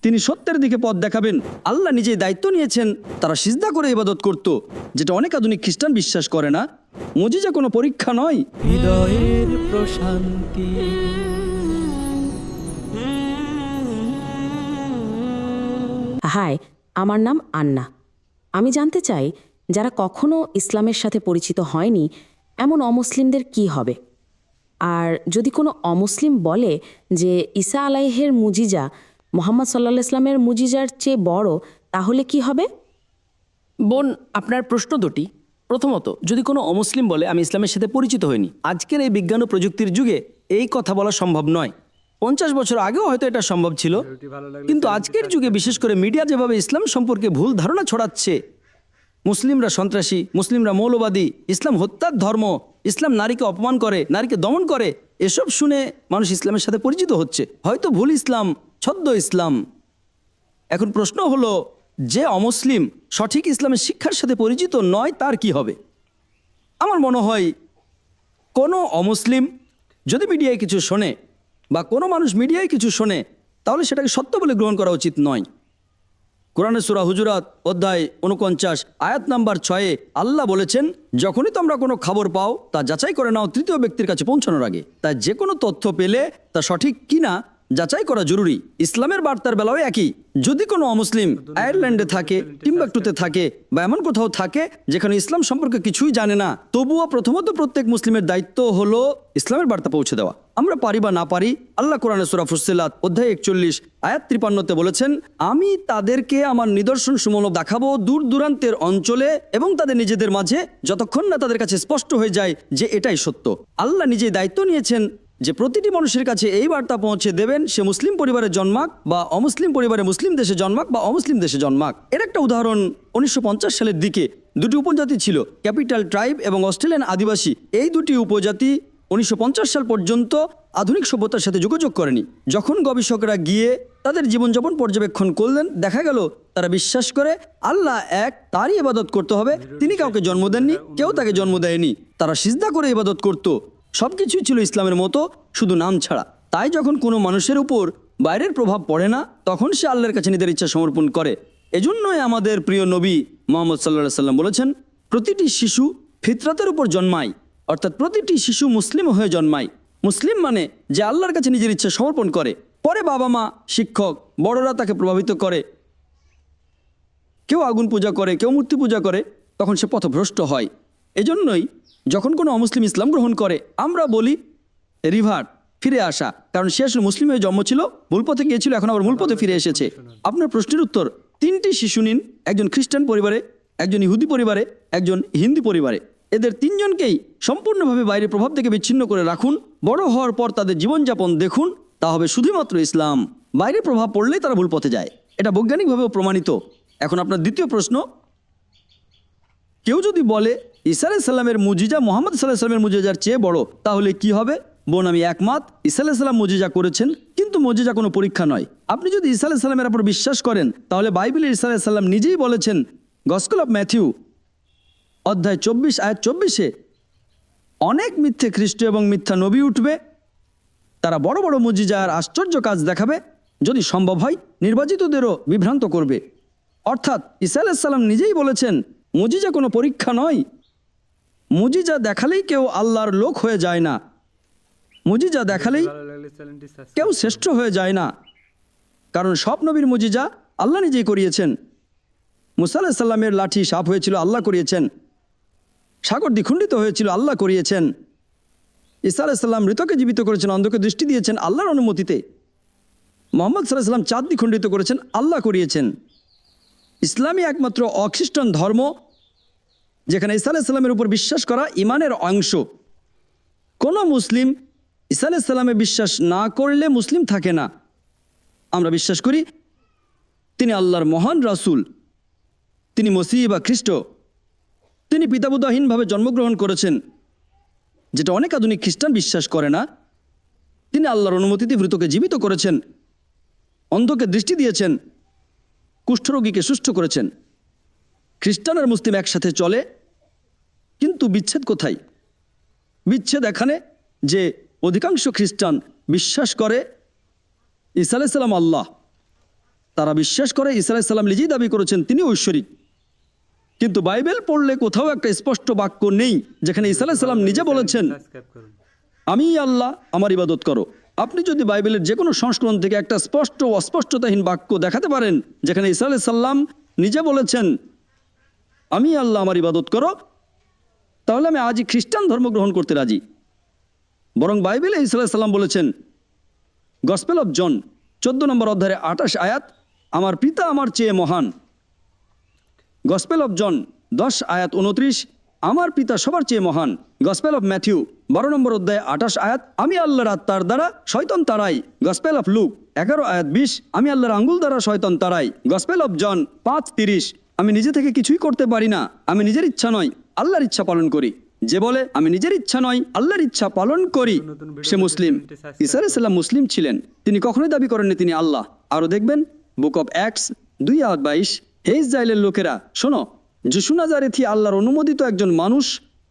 তিনি সত্যের দিকে পথ দেখাবেন। আল্লাহ নিজেই দায়িত্ব নিয়েছেন। তারা সিজদা করে ইবাদত করত, যেটা অনেক আধুনিক খ্রিস্টান বিশ্বাস করে না। মুজিজা কোনো পরীক্ষা নয়। হৃদয়ের প্রশান্তি। হাই, আমার নাম আন্না। আমি জানতে চাই, যারা কখনো ইসলামের সাথে পরিচিত হয়নি এমন অমুসলিমদের কি হবে? আর যদি কোনো অমুসলিম বলে যে ঈসা আলাইহের মুজিজা মুহাম্মদ সাল্লাল্লাহু আলাইহি ইসলামের মুজিজার চেয়ে বড়, তাহলে কি হবে? বোন, আপনার প্রশ্ন দুটি। প্রথমত, যদি কোনো অমুসলিম বলে আমি ইসলামের সাথে পরিচিত হইনি, আজকের এই বিজ্ঞান ও প্রযুক্তির যুগে এই কথা বলা সম্ভব নয়। 50 বছর আগেও হয়তো এটা সম্ভব ছিল, কিন্তু আজকের যুগে বিশেষ করে মিডিয়া যেভাবে ইসলাম সম্পর্কে ভুল ধারণা ছড়াচ্ছে, মুসলিমরা সন্ত্রাসী, মুসলিমরা মৌলবাদী, ইসলাম হত্যার ধর্ম, ইসলাম নারীকে অপমান করে, নারীকে দমন করে, এসব শুনে মানুষ ইসলামের সাথে পরিচিত হচ্ছে। হয়তো ভুল ইসলাম, ছদ্ম ইসলাম। এখন প্রশ্ন হলো, যে অমুসলিম সঠিক ইসলামের শিক্ষার সাথে পরিচিত নয়, তার কি হবে? আমার মনে হয় কোনো অমুসলিম যদি মিডিয়ায় কিছু শোনে বা কোনো মানুষ মিডিয়ায় কিছু শোনে, তাহলে সেটাকে সত্য বলে গ্রহণ করা উচিত নয়। কোরআনের সূরা হুজুরাত অধ্যায় 49 আয়াত নাম্বার 6 আল্লাহ বলেছেন, যখনই তোমরা কোনো খবর পাও তা যাচাই করে নাও তৃতীয় ব্যক্তির কাছে পৌঁছানোর আগে। তাই যে কোনো তথ্য পেলে তা সঠিক কিনা যাচাই করা জরুরি। ইসলামের বার্তার বেলাও একই। যদি কোনো অমুসলিম আয়ারল্যান্ডে থাকে, টিম্বাকটুতে থাকে বা এমন কোথাও থাকে যেখানে ইসলাম সম্পর্কে কিছুই জানে না, তবুও প্রথমত প্রত্যেক মুসলিমের দায়িত্ব হলো ইসলামের বার্তা পৌঁছে দেওয়া। আমরা পারি বা না পারি, আল্লাহ কোরআনে সূরা ফুসসিলাত অধ্যায় 41 আয়াত 53 বলেছেন, আমি তাদেরকে আমার নিদর্শন সমূহ দেখাবো দূর দূরান্তের অঞ্চলে এবং তাদের নিজেদের মাঝে, যতক্ষণ না তাদের কাছে স্পষ্ট হয়ে যায় যে এটাই সত্য। আল্লাহ নিজেই দায়িত্ব নিয়েছেন যে প্রতিটি মানুষের কাছে এই বার্তা পৌঁছে দেবেন, সে মুসলিম পরিবারে জন্মাক বা অমুসলিম পরিবারে, মুসলিম দেশে জন্মাক বা অমুসলিম দেশে জন্মাক। এর একটা উদাহরণ, 1950 সালের দিকে দুটি উপজাতি ছিল, ক্যাপিটাল ট্রাইব এবং অস্ট্রেলিয়ান আদিবাসী। এই দুটি উপজাতি 1950 সাল পর্যন্ত আধুনিক সভ্যতার সাথে যোগাযোগ করেনি। যখন গবেষকরা গিয়ে তাদের জীবনযাপন পর্যবেক্ষণ করলেন, দেখা গেল তারা বিশ্বাস করে আল্লাহ এক, তারই ইবাদত করতে হবে। তিনি কাউকে জন্ম দেননি, কেউ তাকে জন্ম দেয়নি। তারা সিজদা করে ইবাদত করত। সবকিছুই ছিল ইসলামের মতো, শুধু নাম ছাড়া। তাই যখন কোনো মানুষের উপর বাইরের প্রভাব পড়ে না, তখন সে আল্লাহর কাছে নিজের ইচ্ছা সমর্পণ করে। এজন্যই আমাদের প্রিয় নবী মুহাম্মদ সাল্লাল্লাহু আলাইহি সাল্লাম বলেছেন, প্রতিটি শিশু ফিতরাতের উপর জন্মায়, অর্থাৎ প্রতিটি শিশু মুসলিম হয়ে জন্মায়। মুসলিম মানে যে আল্লাহর কাছে নিজের ইচ্ছা সমর্পণ করে। পরে বাবা মা, শিক্ষক, বড়রা তাকে প্রভাবিত করে। কেউ আগুন পূজা করে, কেউ মূর্তি পূজা করে, তখন সে পথভ্রষ্ট হয়। এজন্যই যখন কোনো অমুসলিম ইসলাম গ্রহণ করে, আমরা বলি রিভার্ট, ফিরে আসা, কারণ সে আসলে মুসলিম হয়ে জন্ম ছিল, ভুল পথে গিয়েছিল, এখন আবার মূল পথে ফিরে এসেছে। আপনার প্রশ্নের উত্তর, 3টি শিশু নিন, একজন খ্রিস্টান পরিবারে, একজন ইহুদি পরিবারে, একজন হিন্দু পরিবারে। এদের 3 জনকেই সম্পূর্ণভাবে বাইরের প্রভাব থেকে বিচ্ছিন্ন করে রাখুন। বড় হওয়ার পর তাদের জীবনযাপন দেখুন, তা হবে শুধুমাত্র ইসলাম। বাইরে প্রভাব পড়লেই তারা ভুল পথে যায়, এটা বৈজ্ঞানিকভাবেও প্রমাণিত। এখন আপনার দ্বিতীয় প্রশ্ন, কেউ যদি বলে ঈসা আলাইহিস সালামের মুজিজা মুহাম্মদ সাল্লাল্লাহু আলাইহি সাল্লামের মুজিজার চেয়ে বড়, তাহলে কি হবে? বোন, আমি একমত। ঈসা আলাইহিস সালাম মুজিজা করেছেন, কিন্তু মুজিজা কোনো পরীক্ষা নয়। আপনি যদি ঈসা আলাইহিস সালামের উপর বিশ্বাস করেন, তাহলে বাইবেলে ঈসা আলাইহিস সালাম নিজেই বলেছেন, গসপেল অফ ম্যাথিউ অধ্যায় 24 আয়াত 24 অনেক মিথ্যে খ্রিস্ট এবং মিথ্যা নবী উঠবে, তারা বড় বড় মুজিজা আর আশ্চর্য কাজ দেখাবে, যদি সম্ভব হয় নির্বাচিতদেরও বিভ্রান্ত করবে। অর্থাৎ ঈসা আলাইহিস সালাম নিজেই বলেছেন, মুজিজা কোনো পরীক্ষা নয়। মুজিজা দেখালেই কেউ আল্লাহর লোক হয়ে যায় না, মুজিজা দেখালেই কেউ শ্রেষ্ঠ হয়ে যায় না, কারণ সব নবীর মুজিজা আল্লাহ নিজেই করিয়েছেন। মুসা আলাইহিস সালামের লাঠি সাপ হয়েছিল, আল্লাহ করিয়েছেন। সাগর দ্বিখণ্ডিত হয়েছিল, আল্লাহ করিয়েছেন। ঈসা আলাইহিস সালাম মৃতকে জীবিত করেছেন, অন্ধকে দৃষ্টি দিয়েছেন আল্লাহর অনুমতিতে। মুহাম্মদ সাল্লাল্লাহু আলাইহি সাল্লাম চাঁদ দ্বিখণ্ডিত করেছেন, আল্লাহ করিয়েছেন। ইসলামই একমাত্র অখ্রিস্টান ধর্ম যেখানে ঈসা আলাইহিস সালামের উপর বিশ্বাস করা ইমানের অংশ। কোনো মুসলিম ঈসা আলাইহিস সালামে বিশ্বাস না করলে মুসলিম থাকে না। আমরা বিশ্বাস করি তিনি আল্লাহর মহান রাসূল, তিনি মসিহ বা খ্রিস্ট, তিনি পিতামাতাহীনভাবে জন্মগ্রহণ করেছেন, যেটা অনেক আধুনিক খ্রিস্টান বিশ্বাস করে না। তিনি আল্লাহর অনুমতিতে মৃতকে জীবিত করেছেন, অন্ধকে দৃষ্টি দিয়েছেন, কুষ্ঠরোগীকে সুস্থ করেছেন। খ্রিস্টান আর মুসলিম একসাথে চলে, কিন্তু বিচ্ছেদ কোথায়? বিচ্ছেদ এখানে যে অধিকাংশ খ্রিস্টান বিশ্বাস করে ঈসা আলাইহিস সালাম আল্লাহ, তারা বিশ্বাস করে ঈসা আলাইহিস সালাম নিজেই দাবি করেছেন তিনি ঐশ্বরিক। কিন্তু বাইবেল পড়লে কোথাও একটা স্পষ্ট বাক্য নেই যেখানে ঈসা আলাইহিস সালাম নিজে বলেছেন আমি আল্লাহ, আমার ইবাদত করো। আপনি যদি বাইবেলের যে কোনো সংস্করণ থেকে একটা স্পষ্ট ও অস্পষ্টতাহীন বাক্য দেখাতে পারেন যেখানে ঈসা আলাইহিস সালাম নিজে বলেছেন আমি আল্লাহ, আমার ইবাদত করো, তাহলে আমি আজই খ্রিস্টান ধর্ম গ্রহণ করতে রাজি। বরং বাইবেলে ঈসা আলাইহিস সালাম বলেছেন, গসপেল অফ জন 14 নম্বর অধ্যায়ে 28 আয়াত, আমার পিতা আমার চেয়ে মহান। গসপেল অফ জন 10 আয়াত 29, আমার পিতা সবার চেয়ে মহান। গসপেল অফ ম্যাথিউ 12 নম্বর অধ্যায়ে 28 আয়াত, আমি আল্লাহর আত্মার দ্বারা শয়তান তাড়াই। গসপেল অফ লুক 11 আয়াত 20, আমি আল্লাহর আঙ্গুল দ্বারা শয়তান তাড়াই। গসপেল অফ জন 5:30, আমি নিজে থেকে কিছুই করতে পারি না, আমি নিজের ইচ্ছা নয় আল্লাহর ইচ্ছা পালন করি। যে বলে আমি নিজের ইচ্ছা নয় আল্লাহর ইচ্ছা পালন করি সে মুসলিম। ঈসা আলাইহিস সালাম মুসলিম ছিলেন, তিনি কখনোই দাবি করেননি তিনি আল্লাহ। আরও দেখবেন বুক অফ অ্যাক্টস 2 আয়াত 22, হে ইসরায়েলের লোকেরা শোনো, যিশু নাজারেথী আল্লাহর অনুমোদিত একজন মানুষ,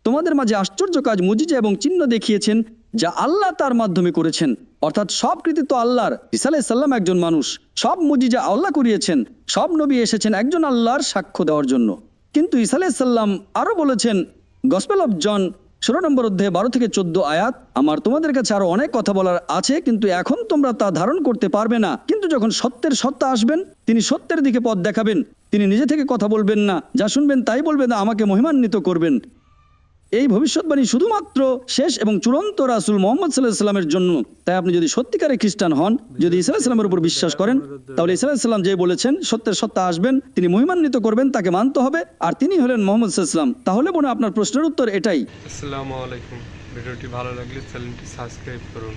তোমাদের মাঝে আশ্চর্য কাজ মুজিজা এবং চিহ্ন দেখিয়েছেন যা আল্লাহ তার মাধ্যমে করেছেন। অর্থাৎ সব কৃতিত্ব আল্লাহর। ঈসা আলাইহিস সালাম একজন মানুষ, সব মুজিজা আল্লাহ করিয়েছেন, সব নবী এসেছেন একজন আল্লাহর সাক্ষ্য দেওয়ার জন্য। কিন্তু ঈসা আলাইহিস সালাম আরও বলেছেন, গসপেল অফ জন 16 নম্বর অধ্যায়ে 12 থেকে 14 আয়াত, আমার তোমাদের কাছে আরো অনেক কথা বলার আছে কিন্তু এখন তোমরা তা ধারণ করতে পারবে না। কিন্তু যখন সত্যের সত্তা আসবেন তিনি সত্যের দিকে পথ দেখাবেন। তিনি নিজে থেকে কথা বলবেন না, যা শুনবেন তাই বলবেন, আমাকে মহিমান্বিত করবেন। এই ভবিষ্যৎবাণী শুধুমাত্র শেষ এবং চূড়ান্ত রাসূল মুহাম্মদ সাল্লাল্লাহু আলাইহি ওয়াসাল্লামের জন্য। তাই আপনি যদি সত্যিকারের খ্রিস্টান হন, যদি ঈসা আলাইহিস সালামের উপর বিশ্বাস করেন, তাহলে ঈসা আলাইহিস সালাম যে বলেছেন সত্যের সত্তা আসবেন, তিনি মহিমান্বিত করবেন, তাকে মানতে হবে, আর তিনি হলেন মুহাম্মদ সাল্লাল্লাহু আলাইহি ওয়াসাল্লাম। তাহলে বোন আপনার প্রশ্নের উত্তর এটাই। আসসালামু আলাইকুম। ভিডিওটি ভালো লাগলে চ্যানেলটি সাবস্ক্রাইব করুন।